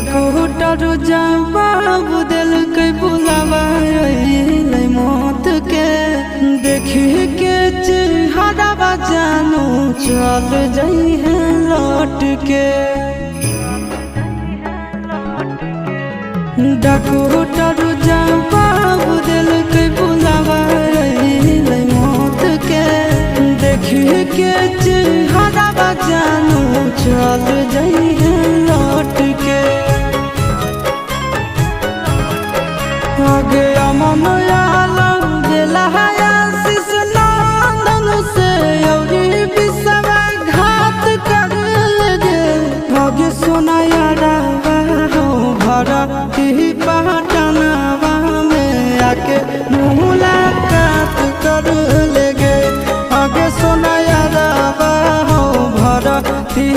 Doctor जवाब दिल के बुलावा मौत के देखी के चेहरा जानू चल जाई है लौट के। डॉक्टर जवाब दिल के बुलावा मौत के देखी के चेहरा जानू चल जाई है लौट के। आगे अमन आलम गेला आशीष नंदन से योगी विश्वासघात कर गे। आगे सोना यारा हो भरती पटनावा में आके मुलाकात कर लेगे। आगे सोना यारा हो भरती